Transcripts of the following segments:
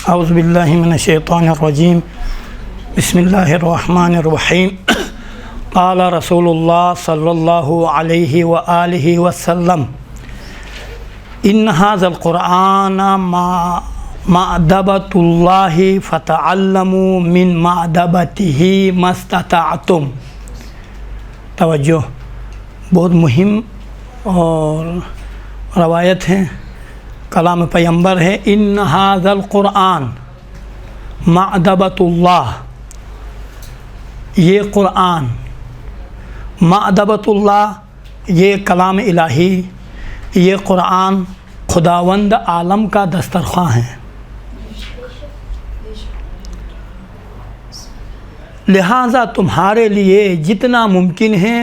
اعوذ باللہ من الشیطان الرجیم بسم اللہ الرحمن الرحیم قال رسول اللہ صلی اللہ علیہ وآلہ وسلم ان ھذا القرآن مأدبۃ اللہ فتعلموا من مأدبتہ ما استطعتم۔ توجہ، بہت مہم اور روایت ہے، کلام پیغمبر ہے۔ ان ھذا القرآن مأدبۃ اللہ، یہ قرآن مأدبۃ اللہ، یہ کلام الہی، یہ قرآن خداوند عالم کا دسترخواں ہے۔ لہٰذا تمہارے لیے جتنا ممکن ہے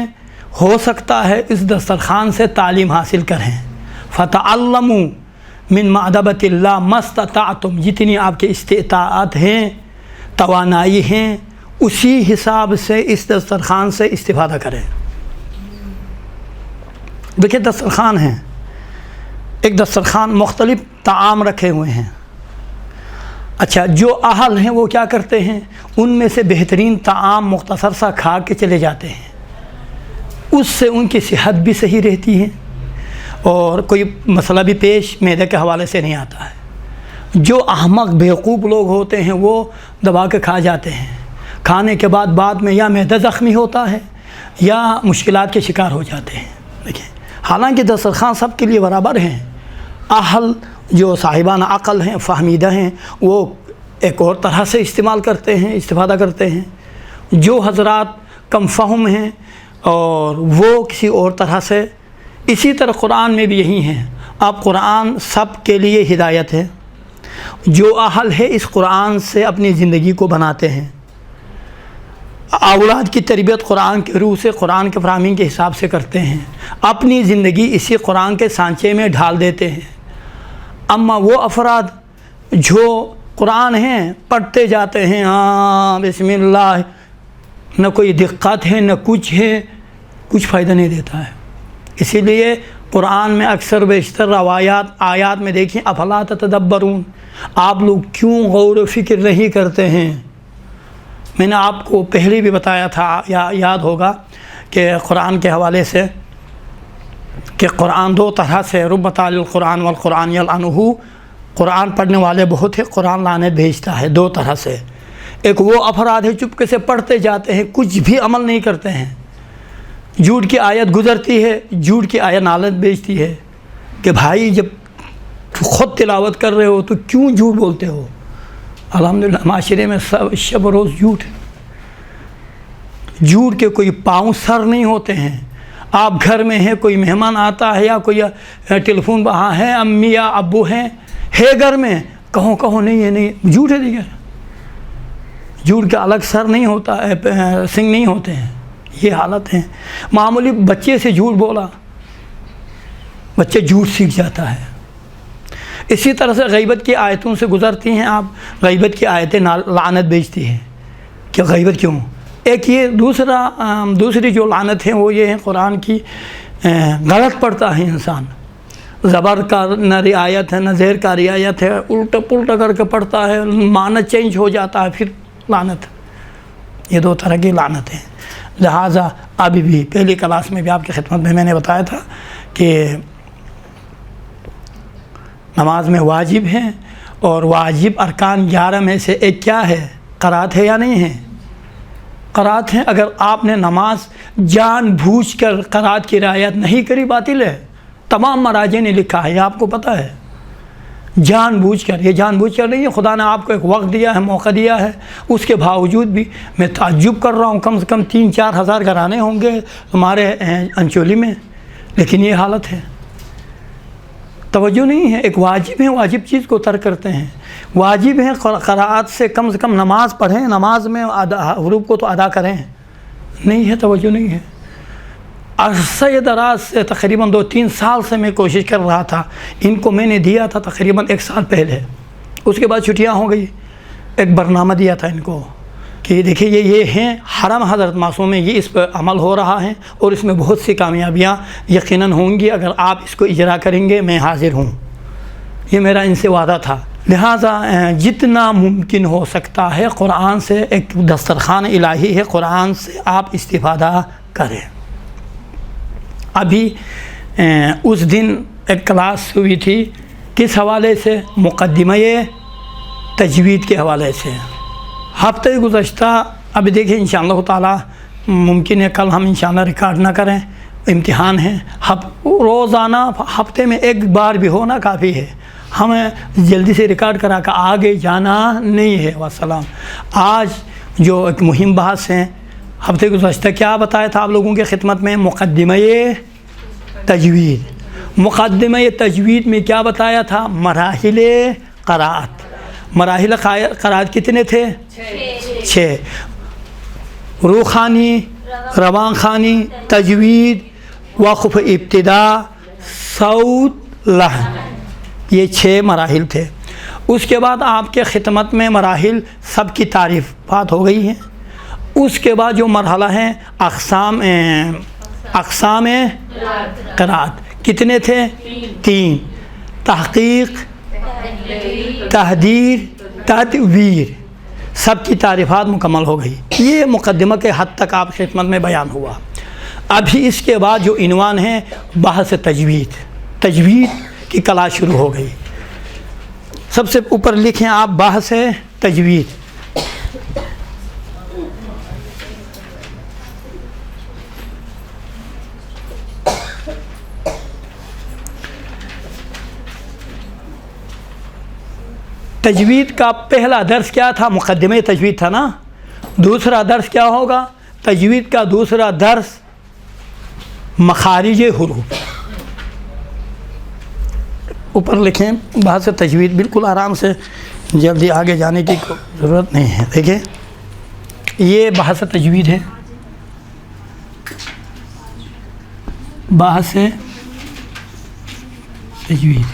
ہو سکتا ہے اس دسترخوان سے تعلیم حاصل کریں۔ فتعلموا من مأدبۃ اللہ ما استطعتم، جتنی آپ کے استطاعت ہیں، توانائی ہیں، اسی حساب سے اس دسترخوان سے استفادہ کریں۔ دیکھیں دسترخوان ہیں، ایک دسترخوان مختلف طعام رکھے ہوئے ہیں۔ اچھا، جو اہل ہیں وہ کیا کرتے ہیں، ان میں سے بہترین طعام مختصر سا کھا کے چلے جاتے ہیں، اس سے ان کی صحت بھی صحیح رہتی ہے اور کوئی مسئلہ بھی پیش معدے کے حوالے سے نہیں آتا ہے۔ جو احمق بیوقوف لوگ ہوتے ہیں وہ دبا کے کھا جاتے ہیں، کھانے کے بعد میں یا معدہ زخمی ہوتا ہے یا مشکلات کے شکار ہو جاتے ہیں۔ دیکھیں، حالانکہ دسترخوان سب کے لیے برابر ہیں، اہل جو صاحبان عقل ہیں، فہمیدہ ہیں، وہ ایک اور طرح سے استعمال کرتے ہیں، استفادہ کرتے ہیں۔ جو حضرات کم فہم ہیں اور وہ کسی اور طرح سے، اسی طرح قرآن میں بھی یہی ہیں۔ اب قرآن سب کے لیے ہدایت ہے۔ جو اہل ہے اس قرآن سے اپنی زندگی کو بناتے ہیں، اولاد کی تربیت قرآن کے روح سے، قرآن کے فراہمی کے حساب سے کرتے ہیں، اپنی زندگی اسی قرآن کے سانچے میں ڈھال دیتے ہیں۔ اما وہ افراد جو قرآن ہیں پڑھتے جاتے ہیں، ہاں بسم اللہ، نہ کوئی دقت ہے نہ کچھ ہے، کچھ فائدہ نہیں دیتا ہے۔ اسی لیے قرآن میں اکثر بیشتر آیات میں دیکھیں، افلا تتدبرون، آپ لوگ کیوں غور و فکر نہیں کرتے ہیں۔ میں نے آپ کو پہلے بھی بتایا تھا، یا یاد ہوگا کہ قرآن کے حوالے سے کہ قرآن دو طرح سے، رب تعالی القرآن والقرآن یلعنہ، قرآن پڑھنے والے بہت ہیں، قرآن لعنت بھیجتا ہے دو طرح سے۔ ایک وہ افراد ہے چپکے سے پڑھتے جاتے ہیں، کچھ بھی عمل نہیں کرتے ہیں، جھوٹ کی آیت گزرتی ہے، جھوٹ کی آیت لعنت بھیجتی ہے کہ بھائی جب خود تلاوت کر رہے ہو تو کیوں جھوٹ بولتے ہو۔ الحمدللہ معاشرے میں سب شب و روز جھوٹ ہے، جھوٹ کے کوئی پاؤں سر نہیں ہوتے ہیں۔ آپ گھر میں ہیں، کوئی مہمان آتا ہے یا کوئی ٹیلی فون وہاں ہے، امی یا ابو ہیں، ہے گھر میں، کہو نہیں ہے، نہیں، جھوٹ ہے۔ دیگر جھوٹ کا الگ سر نہیں ہوتا ہے، سنگ نہیں ہوتے ہیں، یہ حالت ہے۔ معمولی بچے سے جھوٹ بولا، بچہ جھوٹ سیکھ جاتا ہے۔ اسی طرح سے غیبت کی آیتوں سے گزرتی ہیں آپ، غیبت کی آیتیں لعنت بھیجتی ہیں کہ غیبت کیوں۔ ایک یہ دوسری جو لعنت ہے وہ یہ ہے، قرآن کی غلط پڑھتا ہے انسان، زبر کا نہ رعایت ہے نہ زیر کا رعایت ہے، الٹا پلٹا کر کے پڑھتا ہے، معنی چینج ہو جاتا ہے، پھر لعنت۔ یہ دو طرح کی لعنت ہیں۔ لہٰذا ابھی بھی پہلی کلاس میں بھی آپ کی خدمت میں نے بتایا تھا کہ نماز میں واجب ہیں، اور واجب ارکان 11 میں سے ایک کیا ہے، قرات ہے یا نہیں ہے، قرات ہیں۔ اگر آپ نے نماز جان بوجھ کر قرات کی رعایت نہیں کری، باطل ہے۔ تمام مراجع نے لکھا ہے، یہ آپ کو پتہ ہے، جان بوجھ کر، یہ جان بوجھ کر نہیں ہے، خدا نے آپ کو ایک وقت دیا ہے، موقع دیا ہے، اس کے باوجود بھی میں تعجب کر رہا ہوں، کم سے کم 3-4 ہزار گھرانے ہوں گے ہمارے انچولی میں، لیکن یہ حالت ہے، توجہ نہیں ہے۔ ایک واجب ہے، واجب چیز کو ترک کرتے ہیں۔ واجب ہے قرات سے کم نماز پڑھیں، نماز میں حروف کو تو ادا کریں، نہیں ہے، توجہ نہیں ہے۔ عرصہ دراز سے تقریباً 2-3 سال سے میں کوشش کر رہا تھا، ان کو میں نے دیا تھا تقریباً 1 سال پہلے، اس کے بعد چھٹیاں ہو گئی۔ ایک برنامہ دیا تھا ان کو کہ دیکھیں یہ ہیں حرم حضرت معصوم میں، یہ اس پر عمل ہو رہا ہے اور اس میں بہت سی کامیابیاں یقیناً ہوں گی، اگر آپ اس کو اجرا کریں گے میں حاضر ہوں۔ یہ میرا ان سے وعدہ تھا لہٰذا جتنا ممکن ہو سکتا ہے قرآن سے، ایک دسترخوان الہی ہے، قرآن سے آپ استفادہ کریں۔ ابھی اس دن ایک کلاس ہوئی تھی، کس حوالے سے؟ مقدمہ تجوید کے حوالے سے۔ ہفتے گزشتہ ابھی دیکھیں انشاءاللہ تعالی ممکن ہے کل ہم انشاءاللہ ریکارڈ نہ کریں، امتحان ہے، روزانہ ہفتے میں ایک بار بھی ہونا کافی ہے، ہمیں جلدی سے ریکارڈ کرا کر آگے جانا نہیں ہے۔ والسلام۔ آج جو ایک مہم بحث ہیں، ہفتے گزشتہ کیا بتایا تھا آپ لوگوں کی خدمت میں؟ مقدمہ تجوید۔ مقدمہ تجوید میں کیا بتایا تھا؟ مراحل قرأت۔ مراحل قرأت کتنے تھے؟ 6۔ روخانی، روان خوانی، تجوید، وقف ابتدا، صوت، لحن، یہ 6 مراحل تھے۔ اس کے بعد آپ کے خدمت میں مراحل سب کی تعریفات ہو گئی ہیں۔ اس کے بعد جو مرحلہ ہیں اقسام قرأت کتنے تھے؟ 3۔ تحقیق، تحدیر، تدویر، سب کی تعریفات مکمل ہو گئی۔ یہ مقدمہ کے حد تک آپ کی خدمت میں بیان ہوا۔ ابھی اس کے بعد جو عنوان ہے بحث تجوید، تجوید کی کلاس شروع ہو گئی۔ سب سے اوپر لکھیں آپ بحث تجوید۔ تجوید کا پہلا درس کیا تھا؟ مقدمہ تجوید تھا نا۔ دوسرا درس کیا ہوگا؟ تجوید کا دوسرا درس مخارج حروف۔ اوپر لکھیں بحث تجوید، بالکل آرام سے، جلدی آگے جانے کی ضرورت نہیں ہے۔ دیکھیں یہ بحث تجوید ہے، بحث تجوید۔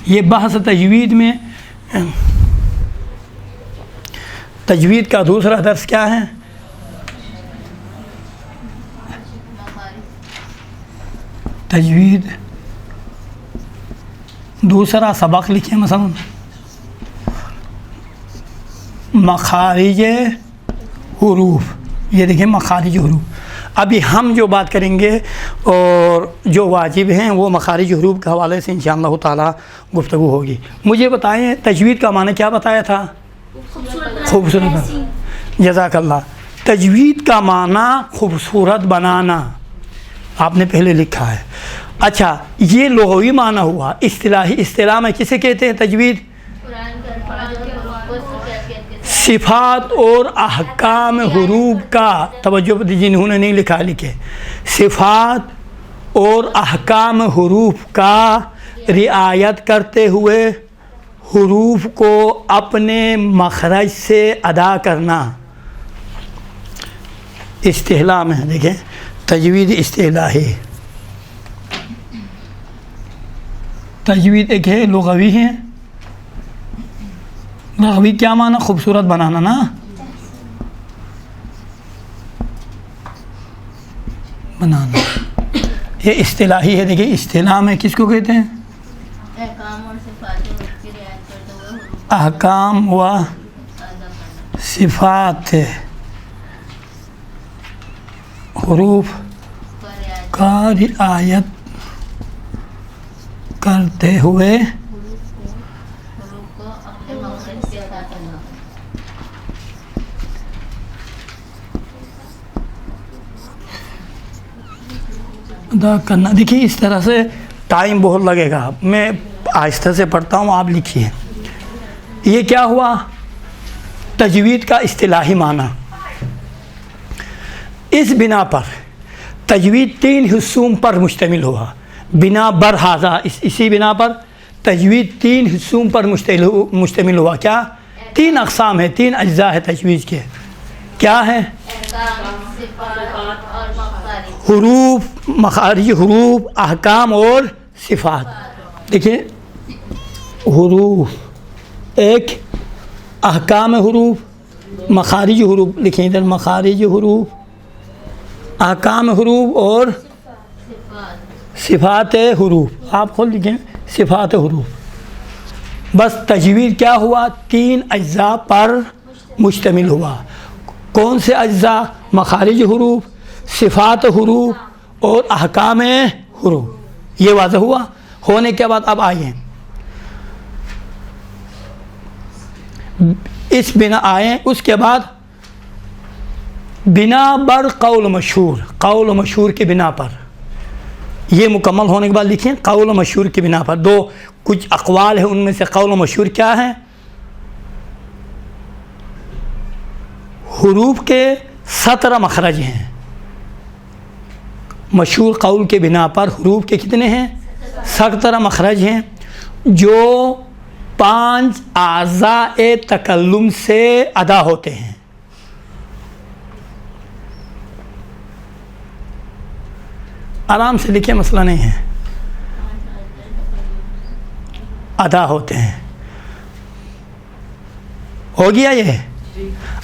یہ بحث تجوید میں تجوید کا دوسرا درس کیا ہے؟ تجوید دوسرا سبق لکھیں مثلا مخارج حروف۔ یہ دیکھیں مخارج حروف۔ ابھی ہم جو بات کریں گے اور جو واجب ہیں وہ مخارج حروف کے حوالے سے انشاءاللہ تعالی گفتگو ہوگی۔ مجھے بتائیں تجوید کا معنی کیا بتایا تھا؟ خوبصورت۔ جزاک اللہ۔ تجوید کا معنی خوبصورت بنانا، آپ نے پہلے لکھا ہے۔ اچھا یہ لغوی معنی ہوا۔ اصطلاح میں کسے کہتے ہیں تجوید؟ صفات اور احکام حروف کا، توجہ جنہوں نے نہیں لکھا لکھے، صفات اور احکام حروف کا رعایت کرتے ہوئے حروف کو اپنے مخرج سے ادا کرنا۔ اصطلاح میں دیکھیں تجوید اصطلاحی، تجوید ایک ہے لغوی ہے۔ لغوی کیا معنی؟ خوبصورت بنانا نا۔ بنانا یہ اصطلاحی ہے۔ دیکھیں اصطلاح میں کس کو کہتے ہیں؟ احکام و صفات حروف کا رعایت کرتے ہوئے ادا کرنا۔ دیکھیے اس طرح سے ٹائم بہت لگے گا، میں آہستہ سے پڑھتا ہوں، آپ لکھیے۔ یہ کیا ہوا؟ تجوید کا اصطلاحی معنی۔ اس بنا پر تجوید 3 حصوں پر مشتمل ہوا۔ بنا بر ہذا، اسی بنا پر تجوید 3 حصوں پر مشتمل ہوا۔ کیا؟ 3 اقسام ہیں، 3 اجزاء ہے تجوید کے۔ کیا ہے؟ حروف، مخارج حروف، احکام اور صفات۔ دیکھیں حروف ایک، احکام حروف، مخارج حروف، لکھیں ادھر مخارج حروف، احکام حروف اور صفات حروف۔ آپ خود لکھیں صفات حروف۔ بس تجوید کیا ہوا؟ 3 اجزاء پر مشتمل ہوا۔ کون سے اجزاء؟ مخارج حروف، صفات حروف اور احکام حروف۔ یہ واضح ہوا؟ ہونے کے بعد اب آئیے اس بنا آئیں، اس کے بعد بنا بر قول مشہور، قول مشہور کی بنا پر، یہ مکمل ہونے کے بعد لکھیں قول مشہور کی بنا پر۔ دو کچھ اقوال ہیں، ان میں سے قول مشہور کیا ہے؟ حروف کے 17 مخرج ہیں۔ مشہور قول کے بنا پر حروف کے کتنے ہیں؟ 17 مخرج ہیں، جو 5 اعضاء تکلم سے ادا ہوتے ہیں۔ آرام سے لکھیں، مسئلہ نہیں ہے، ادا ہوتے ہیں۔ ہو گیا یہ؟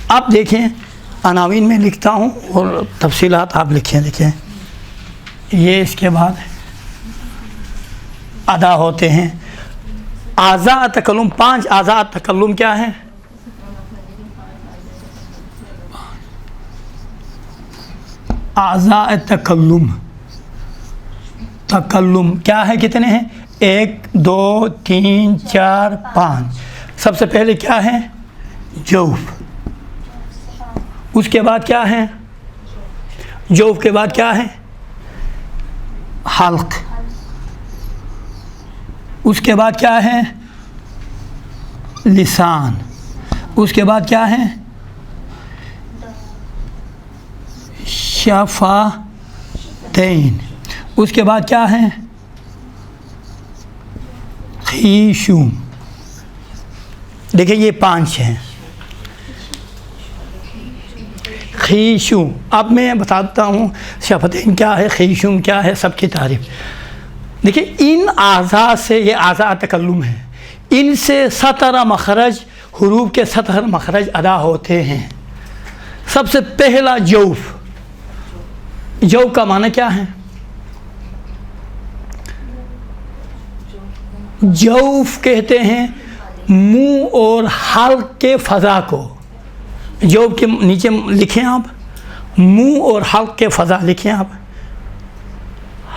اب دیکھیں عناوین میں لکھتا ہوں اور تفصیلات آپ لکھیں۔ دیکھیں یہ اس کے بعد ادا ہوتے ہیں۔ اعضاء تکلم، 5 اعضاء تکلم کیا ہیں؟ اعضاء تکلم، تکلم کیا ہے؟ کتنے ہیں؟ 1 2 3 4 5۔ سب سے پہلے کیا ہے؟ جوف۔ اس کے بعد کیا ہے؟ جوف کے بعد کیا ہے؟ حلق۔ اس کے بعد کیا ہے؟ لسان۔ اس کے بعد کیا ہے؟ شفتین۔ اس کے بعد کیا ہے؟ خیشوم۔ دیکھیں یہ 5 ہیں۔ خیشوم، اب میں بتاتا ہوں شفتین کیا ہے، خیشوم کیا ہے، سب کی تعریف۔ دیکھیں ان اعضاء سے، یہ اعضاء تکلم ہے، ان سے 17 مخرج، حروف کے 17 مخرج ادا ہوتے ہیں۔ سب سے پہلا جوف۔ جوف کا معنی کیا ہے؟ جوف کہتے ہیں منہ اور حلق کے فضا کو۔ جوف کے نیچے لکھیں آپ، منہ اور حلق کے فضا لکھیں آپ،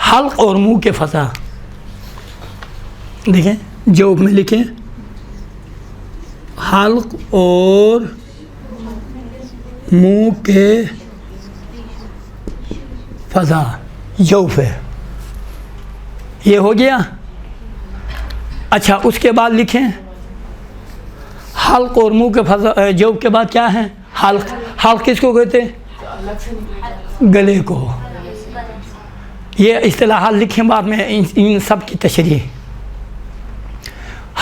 حلق اور منہ کے فضا۔ دیکھیں جوف میں لکھیں حلق اور منہ کے فضا، جوف ہے۔ یہ ہو گیا۔ اچھا اس کے بعد لکھیں حلق اور منہ کے فضا، جوف کے بعد کیا ہے؟ حلق۔ حلق کس کو کہتے ہیں؟ گلے کو۔ یہ اصطلاحات لکھیں بعد میں ان سب کی تشریح۔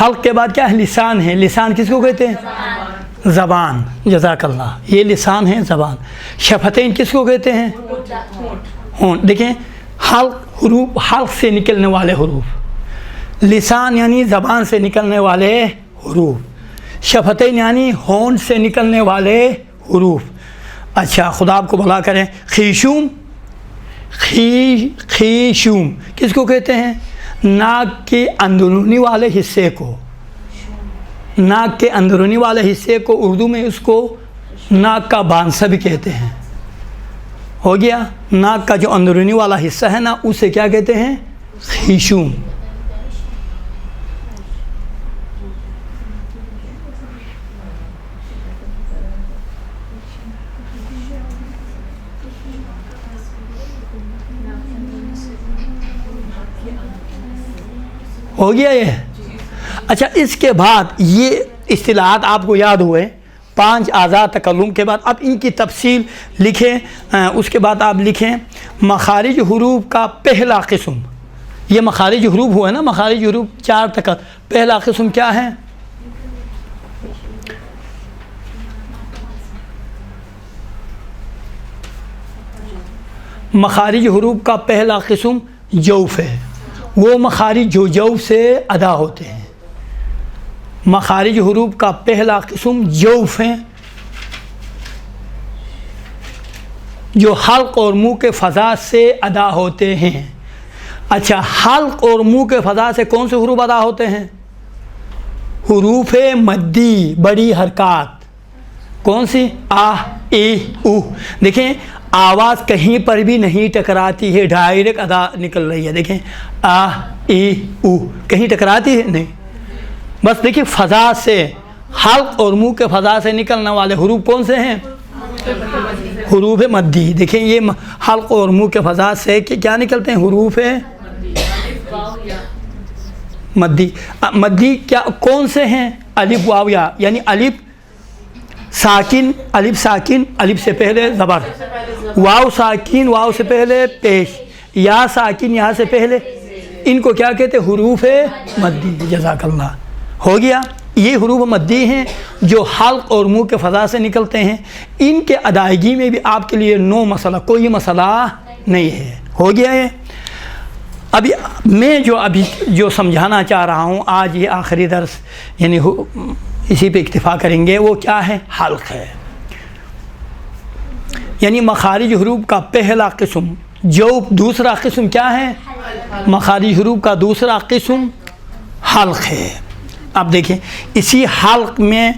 حلق کے بعد کیا ہے؟ لسان ہے۔ لسان کس کو کہتے ہیں؟ زبان۔ جزاک اللہ، یہ لسان ہے، زبان۔ شفتین کس کو کہتے ہیں؟ ہونٹ۔ دیکھیں حلق، حروف حلق سے نکلنے والے حروف، لسان یعنی زبان سے نکلنے والے حروف، شفتین یعنی ہونٹ سے نکلنے والے حروف۔ اچھا خدا آپ کو بھلا کریں، خیشوم، خیشوم کس کو کہتے ہیں؟ ناک کے اندرونی والے حصے کو، ناک کے اندرونی والے حصے کو اردو میں اس کو ناک کا بانسا بھی کہتے ہیں۔ ہو گیا؟ ناک کا جو اندرونی والا حصہ ہے نا، اسے کیا کہتے ہیں؟ خیشوم۔ ہو گیا یہ؟ اچھا اس کے بعد یہ اصطلاحات آپ کو یاد ہوئے، 5 اعضاء تکلم کے بعد اب ان کی تفصیل لکھیں۔ اس کے بعد آپ لکھیں مخارج حروف کا پہلا قسم۔ یہ مخارج حروف ہوا ہے نا، مخارج حروف 4 تک۔ پہلا قسم کیا ہے؟ مخارج حروف کا پہلا قسم جوف ہے۔ وہ مخارج جو جوف سے ادا ہوتے ہیں، مخارج حروف کا پہلا قسم جوف ہیں، جو حلق اور منہ کے فضا سے ادا ہوتے ہیں۔ اچھا حلق اور منہ کے فضا سے کون سے حروف ادا ہوتے ہیں؟ حروف مدی بڑی حرکات کون سی؟ آ ای او. دیکھیں آواز کہیں پر بھی نہیں ٹکراتی ہے، ڈائریکٹ ادا نکل رہی ہے. دیکھیں آ ای او کہیں ٹکراتی ہے نہیں. بس دیکھیں فضا سے، حلق اور منہ کے فضا سے نکلنے والے حروف کون سے ہیں؟ حروف مدی. دیکھیں یہ حلق اور منہ کے فضا سے کیا نکلتے ہیں؟ حروف مدی. مدی کیا کون سے ہیں؟ الف واو یا، یعنی الف ساکن، الف ساکن، الف سے پہلے زبر، واو ساکن، واو سے پہلے پیش، یا ساکن، یا سے پہلے. ان کو کیا کہتے ہیں؟ حروف مدی. جزاک اللہ. ہو گیا. یہ حروف مدی ہیں جو حلق اور منہ کے فضا سے نکلتے ہیں. ان کے ادائیگی میں بھی آپ کے لیے نو مسئلہ، کوئی مسئلہ نہیں ہے. ہو گیا ہے. ابھی میں جو سمجھانا چاہ رہا ہوں آج، یہ آخری درس یعنی اسی پہ اکتفا کریں گے. وہ کیا ہے؟ حلق ہے. یعنی مخارج حروف کا پہلا قسم، جو دوسرا قسم کیا ہے؟ مخارج حروف کا دوسرا قسم حلق ہے. اب دیکھیں اسی حلق میں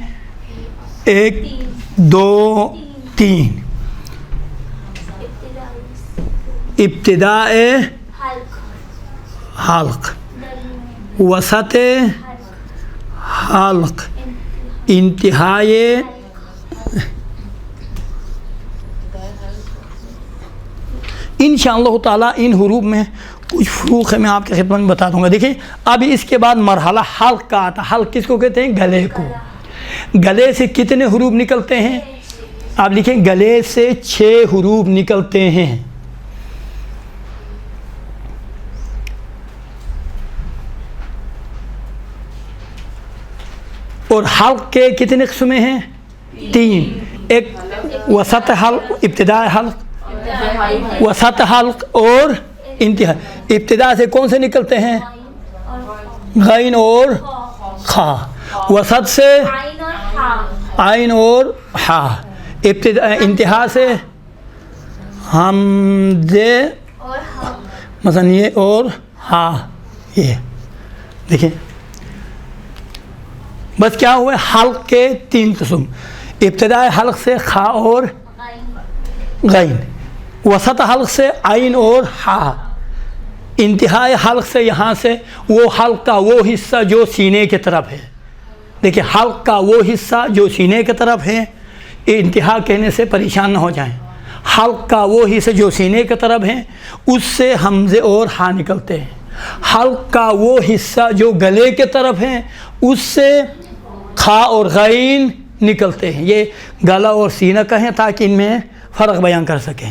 1 2 3 ابتداء حلق، وسط حلق، انتہائے انشاءاللہ تعالیٰ ان حروف میں کچھ فروق ہے، میں آپ کے خدمت میں بتا دوں گا. دیکھیں اب اس کے بعد مرحلہ حلق کا آتا. حلق کس کو کہتے ہیں؟ گلے کو. گلے سے کتنے حروف نکلتے ہیں؟ آپ لکھیں گلے سے 6 حروف نکلتے ہیں. اور حلق کے کتنے قسمیں ہیں؟ 3. ایک وسط حلق، ابتداء حلق، وسط حلق اور انتہا. ابتداء سے کون سے نکلتے ہیں؟ غین اور خا. وسط سے عین اور ہا. انتہا سے حمزے مثلا یہ اور ہا. یہ دیکھیں بس کیا ہوئے؟ حلق کے 3 قسم. ابتداء حلق سے خا اور غین، وسط حلق سے عین اور ہا، انتہائی حلق سے یہاں سے وہ حلق کا وہ حصہ جو سینے کی طرف ہے. دیکھیں حلق کا وہ حصہ جو سینے کی طرف ہے، انتہا کہنے سے پریشان نہ ہو جائیں. حلق کا وہ حصہ جو سینے کی طرف ہے اس سے حمزے اور ہا نکلتے ہیں. حلق کا وہ حصہ جو گلے کی طرف ہے اس سے کھا اور غین نکلتے ہیں. یہ گلا اور سینہ کہیں تاکہ ان میں فرق بیان کر سکیں.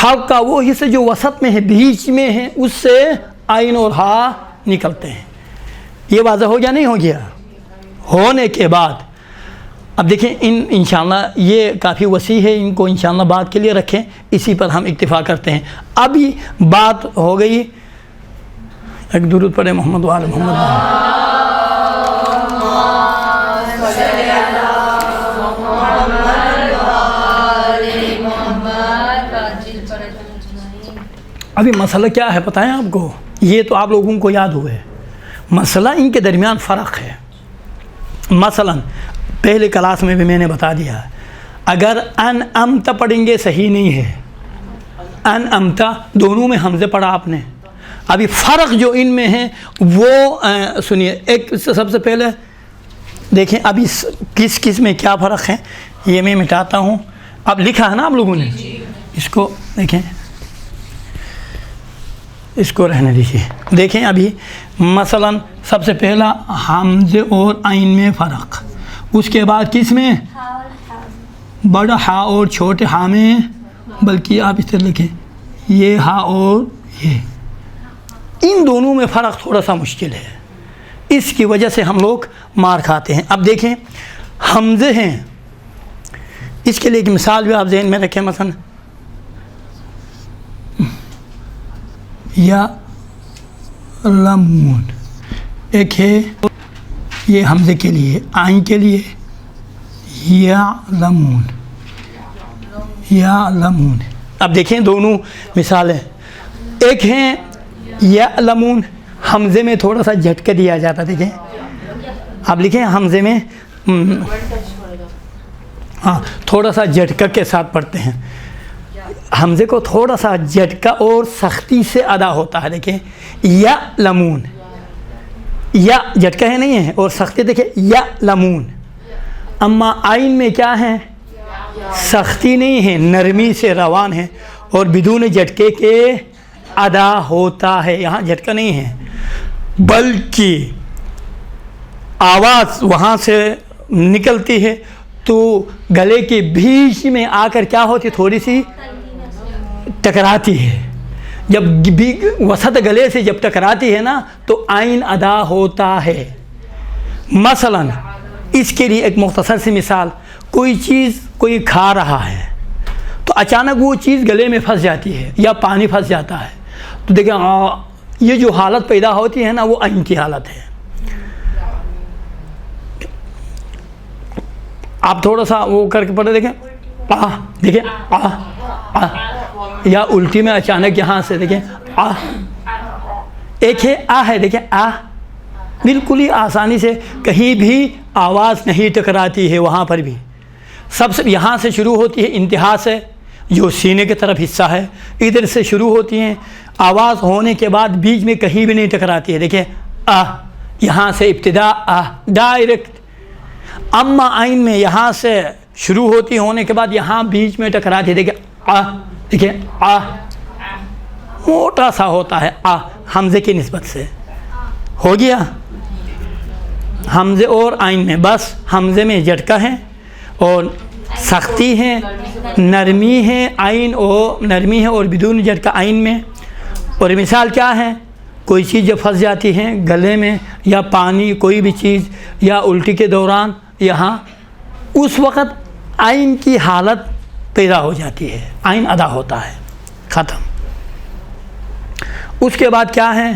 حلق کا وہ حصہ جو وسط میں ہے، بیچ میں ہے، اس سے عین اور ہا نکلتے ہیں. یہ واضح ہو گیا نہیں ہو گیا؟ ہونے کے بعد اب دیکھیں انشاءاللہ یہ کافی وسیع ہے، ان کو انشاءاللہ بعد کے لیے رکھیں، اسی پر ہم اکتفا کرتے ہیں. ابھی بات ہو گئی. ایک درود پڑھے محمد وآل محمد. ابھی مسئلہ کیا ہے بتائیں آپ کو؟ یہ تو آپ لوگوں کو یاد ہوئے. مسئلہ ان کے درمیان فرق ہے. مثلا پہلے کلاس میں بھی میں نے بتا دیا، اگر ان امتا پڑھیں گے صحیح نہیں ہے. ان امتا دونوں میں حمزے پڑھا آپ نے. ابھی فرق جو ان میں ہے وہ سنیے. ایک سب سے پہلے دیکھیں ابھی کس میں کیا فرق ہے یہ میں مٹاتا ہوں. اب لکھا ہے نا آپ لوگوں نے، اس کو دیکھیں، اس کو رہنے دیجیے. دیکھیں ابھی مثلا سب سے پہلا حمزے اور عین میں فرق. اس کے بعد کس میں؟ بڑا ہا اور چھوٹے ہا میں. بلکہ آپ اس طرح لکھیں یہ ہا اور یہ، ان دونوں میں فرق تھوڑا سا مشکل ہے. اس کی وجہ سے ہم لوگ مار کھاتے ہیں. اب دیکھیں حمزے ہیں، اس کے لیے ایک مثال بھی آپ ذہن میں رکھیں. مثلا یا لمون، ایک ہے یہ حمزے کے لیے، آئین کے لیے یا لمون، یا لمون. اب دیکھیں دونوں مثالیں. ایک ہیں یا لمون، حمزے میں تھوڑا سا جھٹکے دیا جاتا. دیکھیں آپ لکھیں حمزے میں ہاں تھوڑا سا جھٹکا کے ساتھ پڑھتے ہیں. حمزے کو تھوڑا سا جھٹکا اور سختی سے ادا ہوتا ہے. دیکھیں یعلمون, یا جھٹکا ہے نہیں ہے اور سختی دیکھیں یعلمون. اما آئین میں کیا ہے؟ سختی نہیں ہے, نرمی سے روان ہے اور بدون جھٹکے کے ادا ہوتا ہے. یہاں جھٹکا نہیں ہے بلکہ آواز وہاں سے نکلتی ہے تو گلے کے بیچ میں آ کر کیا ہوتی ہے؟ تھوڑی سی ٹکراتی ہے. جب وسط گلے سے جب ٹکراتی ہے نا تو آئین ادا ہوتا ہے. مثلا اس کے لیے ایک مختصر سی مثال, کوئی چیز کوئی کھا رہا ہے تو اچانک وہ چیز گلے میں پھنس جاتی ہے یا پانی پھنس جاتا ہے تو دیکھیں یہ جو حالت پیدا ہوتی ہے نا وہ آئین کی حالت ہے. آپ تھوڑا سا وہ کر کے پڑھے دیکھیں دیکھیں یا الٹی میں اچانک یہاں سے دیکھیں ایک ہے ہے دیکھیں بالکل ہی آسانی سے کہیں بھی آواز نہیں ٹکراتی ہے. وہاں پر بھی سب سے یہاں سے شروع ہوتی ہے انتہا سے جو سینے کی طرف حصہ ہے, ادھر سے شروع ہوتی ہیں آواز ہونے کے بعد بیچ میں کہیں بھی نہیں ٹکراتی ہے. دیکھیں یہاں سے ابتدا ڈائریکٹ. اما آئین میں یہاں سے شروع ہوتی ہونے کے بعد یہاں بیچ میں ٹکراتی ہے. دیکھیں موٹا سا ہوتا ہے حمزے کی نسبت سے. ہو گیا حمزے اور آئین میں, بس حمزے میں جھٹکا ہے اور سختی ہے, نرمی ہے آئین اور نرمی ہے اور بدون جھٹکا آئین میں. اور مثال کیا ہے؟ کوئی چیز جب پھنس جاتی ہے گلے میں یا پانی کوئی بھی چیز یا الٹی کے دوران یہاں اس وقت آئین کی حالت پیدا ہو جاتی ہے, آئین ادا ہوتا ہے, ختم. اس کے بعد کیا ہے؟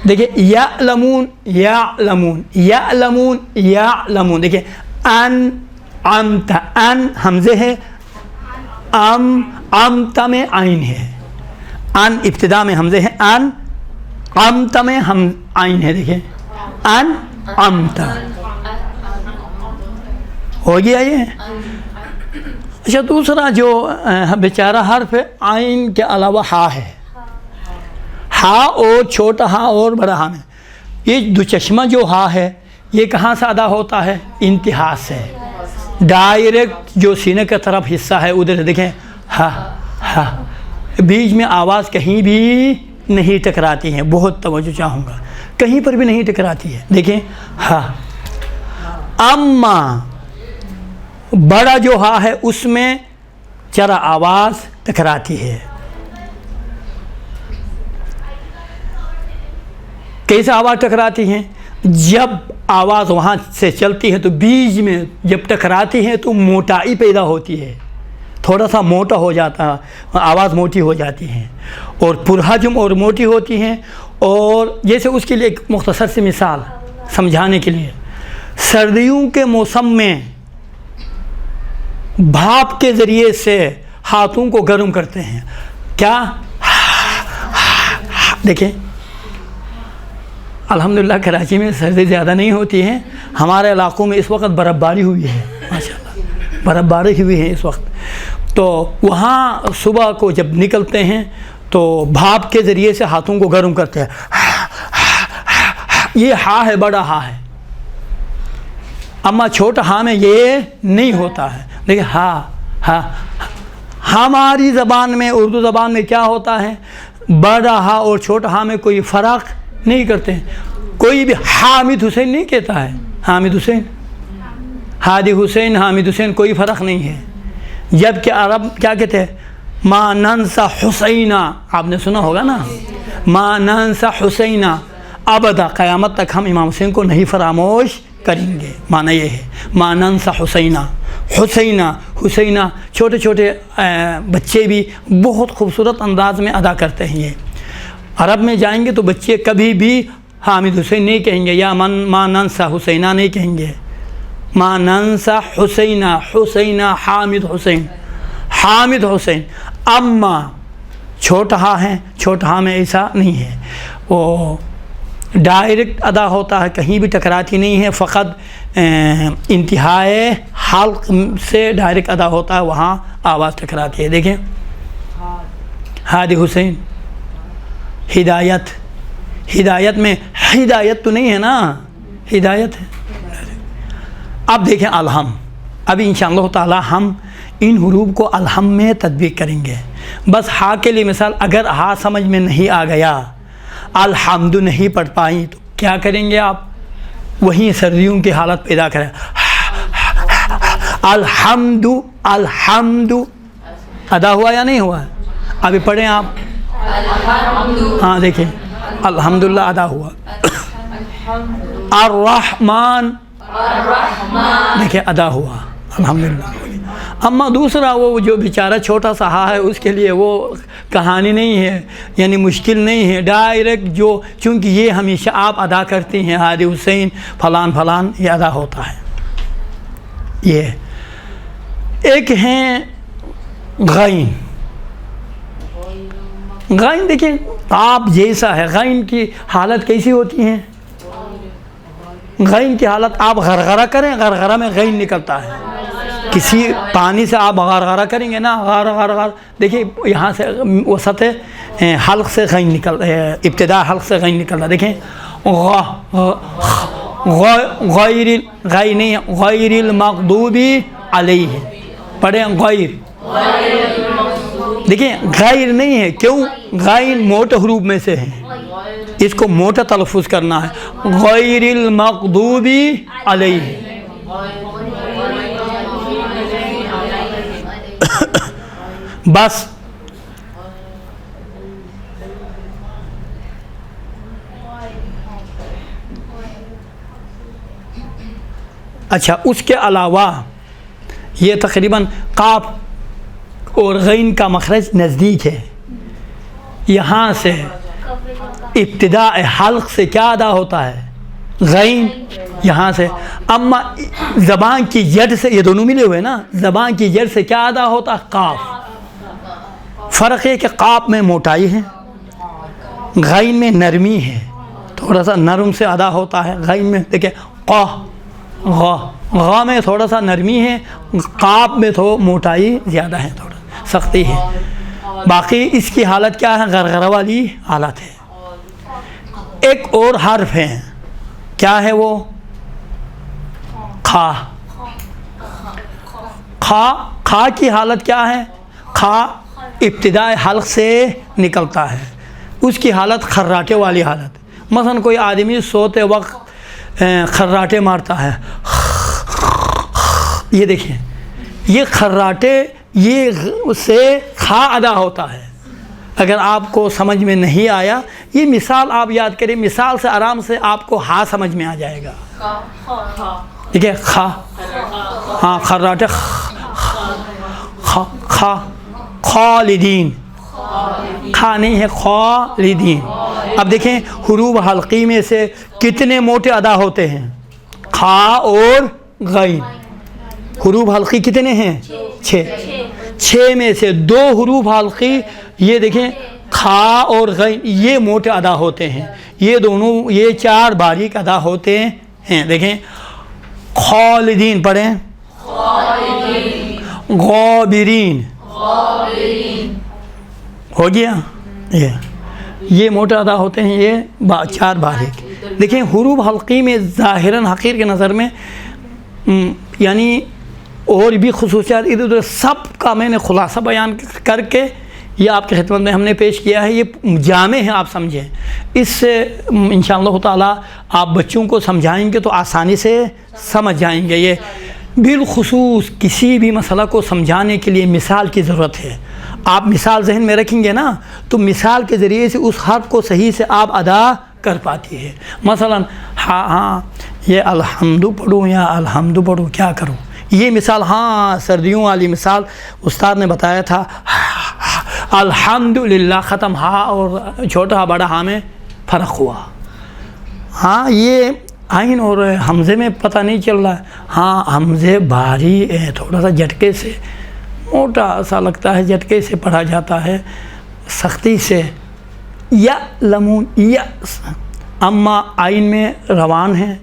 دیکھیں یعلمون یعلمون یعلمون یعلمون. دیکھیں انعمت, ان حمزے ہے, امت میں آئین ہے. ان ابتدا میں حمزے ہیں, انعمت میں ہم آئین ہے. دیکھیں انعمت ہو گیا یہ. اچھا دوسرا جو بیچارہ حرف ہے آئین کے علاوہ ہا ہے. ہا اور چھوٹا ہا اور بڑا ہا میں یہ دو چشمہ جو ہا ہے یہ کہاں سے ادا ہوتا ہے؟ انتہا سے. ڈائریکٹ جو سینے کی طرف حصہ ہے ادھر دیکھیں ہا ہا, بیچ میں آواز کہیں بھی نہیں ٹکراتی ہے. بہت توجہ چاہوں گا, کہیں پر بھی نہیں ٹکراتی ہے. دیکھیں ہا. اما بڑا جو ہا ہے اس میں ذرا آواز ٹکراتی ہے. کیسے آواز ٹکراتی ہے؟ جب آواز وہاں سے چلتی ہے تو بیچ میں جب ٹکراتی ہے تو موٹائی پیدا ہوتی ہے, تھوڑا سا موٹا ہو جاتا ہے, آواز موٹی ہو جاتی ہے اور پرحجم اور موٹی ہوتی ہیں. اور جیسے اس کے لیے ایک مختصر سی مثال سمجھانے کے لیے, سردیوں کے موسم میں بھاپ کے ذریعے سے ہاتھوں کو گرم کرتے ہیں. کیا؟ دیکھیں الحمدللہ کراچی میں سردی زیادہ نہیں ہوتی ہے, ہمارے علاقوں میں اس وقت برف باری ہوئی ہے, ماشاءاللہ برف باری ہوئی ہے اس وقت. تو وہاں صبح کو جب نکلتے ہیں تو بھاپ کے ذریعے سے ہاتھوں کو گرم کرتے ہیں. یہ ہا ہے, بڑا ہا ہے. اما چھوٹا ہا میں یہ نہیں ہوتا ہے. دیکھیں ہا ہا. ہماری زبان میں اردو زبان میں کیا ہوتا ہے؟ بڑا ہا اور چھوٹا ہا میں کوئی فرق نہیں کرتے ہیں. کوئی بھی حامد حسین نہیں کہتا ہے, حامد حسین, ہادی حسین, حامد حسین, کوئی فرق نہیں ہے. جبکہ عرب کیا کہتے ہیں؟ ما ننسى حسینہ, آپ نے سنا ہوگا نا, ما ننسى حسینہ, ابدا قیامت تک ہم امام حسین کو نہیں فراموش کریں گے. معنی یہ ہے ما ننسى حسینہ. حسینہ حسینہ چھوٹے چھوٹے بچے بھی بہت خوبصورت انداز میں ادا کرتے ہیں. یہ عرب میں جائیں گے تو بچے کبھی بھی حامد حسین نہیں کہیں گے یا ما ننسى حسینہ نہیں کہیں گے. ما ننسى حسینہ, حسینہ حامد حسین, حامد حسین. اما چھوٹا ہا ہے, چھوٹا ہا میں ایسا نہیں ہے. وہ ڈائریکٹ ادا ہوتا ہے، کہیں بھی ٹکراتی نہیں ہے، فقط انتہائے حلق سے ڈائریکٹ ادا ہوتا ہے، وہاں آواز ٹکراتی ہے۔ دیکھیں ہادی حسین، ہدایت، ہدایت میں ہدایت تو نہیں ہے نا، ہدایت ہے۔ اب دیکھیں الحم، اب انشاءاللہ تعالی ہم ان حروف کو الحم میں تطبیق کریں گے۔ بس ہا کے لیے مثال، اگر ہا سمجھ میں نہیں آ گیا، الحمد نہیں پڑھ پائیں، تو کیا کریں گے آپ؟ وہیں سردیوں کی حالت پیدا کریں، الحمد، الحمد ادا ہوا یا نہیں ہوا؟ ابھی پڑھیں آپ، ہاں دیکھیں الحمدللہ ادا ہوا۔ الرحمن، دیکھیں ادا ہوا الحمدللہ۔ اما دوسرا وہ جو بیچارہ چھوٹا سا ہا ہے، اس کے لیے وہ کہانی نہیں ہے، یعنی مشکل نہیں ہے، ڈائریکٹ جو، چونکہ یہ ہمیشہ آپ ادا کرتے ہیں ہادی حسین فلان فلان، یہ ادا ہوتا ہے۔ یہ ایک ہیں غین، غین دیکھیں آپ جیسا ہے، غین کی حالت کیسی ہوتی ہے؟ غین کی حالت آپ غرغرہ کریں، غرغرہ میں غین نکلتا ہے، کسی پانی سے آپ غرغرہ کریں گے نا، غرغر، دیکھیں یہاں سے وسط حلق سے غین نکل، ابتدا حلق سے غین نکلتا، دیکھیں غیر، غیر نہیں، غیر المغضوب علیہ، پڑھیں غیر، دیکھیں غیر نہیں ہے، کیوں؟ غین موٹے حروف میں سے ہے، اس کو موٹا تلفظ کرنا ہے، غیر المغضوب علیہ۔ بس اچھا، اس کے علاوہ یہ تقریباً قاف اور غین کا مخرج نزدیک ہے، یہاں سے ابتداء حلق سے کیا ادا ہوتا ہے؟ غین، یہاں سے۔ اما زبان کی جڑ سے، یہ دونوں ملے ہوئے نا، زبان کی جڑ سے کیا ادا ہوتا ہے؟ قاف۔ فرق ہے کہ قاف میں موٹائی ہے، غین میں نرمی ہے، تھوڑا سا نرم سے ادا ہوتا ہے۔ غین میں دیکھیں قا، غا، غا میں تھوڑا سا نرمی ہے، قاف میں تو موٹائی زیادہ ہے، تھوڑا سختی ہے۔ باقی اس کی حالت کیا ہے؟ غرغرہ والی حالت ہے۔ ایک اور حرف ہے، کیا ہے وہ؟ کھا، کھا، کھا کی حالت کیا ہے؟ کھا ابتداء حلق سے نکلتا ہے، اس کی حالت خراٹے والی حالت۔ مثلا کوئی آدمی سوتے وقت خراٹے مارتا ہے، یہ دیکھیں یہ خراٹے، یہ سے کھا ادا ہوتا ہے۔ اگر آپ کو سمجھ میں نہیں آیا، یہ مثال آپ یاد کریں، مثال سے آرام سے آپ کو ہا سمجھ میں آ جائے گا۔ ٹھیک ہے، خا، ہاں خراٹے، خا، خالدین، کھا نہیں ہے، خالدین۔ اب دیکھیں حروف حلقی میں سے کتنے موٹے ادا ہوتے ہیں؟ کھا اور غین، حروف حلقی کتنے ہیں؟ 6، 6 میں سے 2 حروف حلقی، یہ دیکھیں کھا اور غین، یہ موٹے ادا ہوتے ہیں، یہ دونوں، یہ 4 باریک ادا ہوتے ہیں۔ دیکھیں خالدین، پڑھیں غابرین، ہو گیا، یہ موٹے ادا ہوتے ہیں، یہ 4 باریک۔ دیکھیں حروف حلقی میں ظاہراً حقیر کے نظر میں یعنی اور بھی خصوصیات ادھر ادھر سب کا میں نے خلاصہ بیان کر کے یہ آپ کی خدمت میں ہم نے پیش کیا ہے، یہ جامع ہے، آپ سمجھیں۔ اس سے انشاءاللہ تعالی آپ بچوں کو سمجھائیں گے تو آسانی سے سمجھ جائیں گے۔ یہ بالخصوص کسی بھی مسئلہ کو سمجھانے کے لیے مثال کی ضرورت ہے۔ آپ مثال ذہن میں رکھیں گے نا، تو مثال کے ذریعے سے اس حرف کو صحیح سے آپ ادا کر پاتی ہے۔ مثلا ہاں یہ الحمد پڑھوں یا الحمد پڑھوں، کیا کروں؟ یہ مثال، ہاں سردیوں والی مثال استاد نے بتایا تھا، الحمدللہ ختم، ہاں اور چھوٹا بڑا ہاں میں فرق ہوا۔ ہاں یہ عین اور حمزے میں پتہ نہیں چل رہا ہے، ہاں حمزے بھاری تھوڑا سا جھٹکے سے، موٹا سا لگتا ہے، جھٹکے سے پڑھا جاتا ہے، سختی سے۔ یا لمون، یا اما آئین میں روان ہے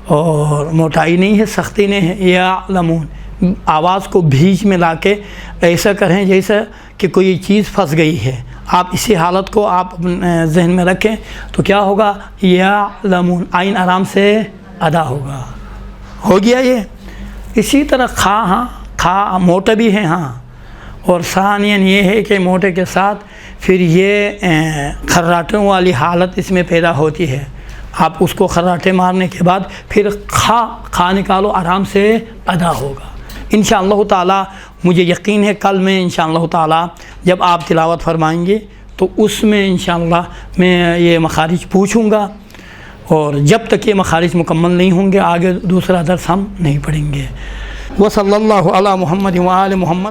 اور موٹائی نہیں ہے، سختی نہیں ہے۔ یعلمون، آواز کو بیچ میں لا کے ایسا کریں جیسا کہ کوئی چیز پھنس گئی ہے۔ آپ اسی حالت کو آپ اپنے ذہن میں رکھیں تو کیا ہوگا؟ یعلمون، آئین آرام سے ادا ہوگا۔ ہو گیا یہ۔ اسی طرح کھا، ہاں کھا موٹا بھی ہے ہاں، اور ثانیاً یہ ہے کہ موٹے کے ساتھ پھر یہ خراٹوں والی حالت اس میں پیدا ہوتی ہے۔ آپ اس کو خراٹے مارنے کے بعد پھر کھا نکالو، آرام سے ادا ہوگا انشاءاللہ تعالی۔ مجھے یقین ہے کل میں انشاءاللہ تعالی جب آپ تلاوت فرمائیں گے تو اس میں انشاءاللہ میں یہ مخارج پوچھوں گا، اور جب تک یہ مخارج مکمل نہیں ہوں گے آگے دوسرا درس ہم نہیں پڑھیں گے۔ وصلی اللہ علی محمد وآل محمد۔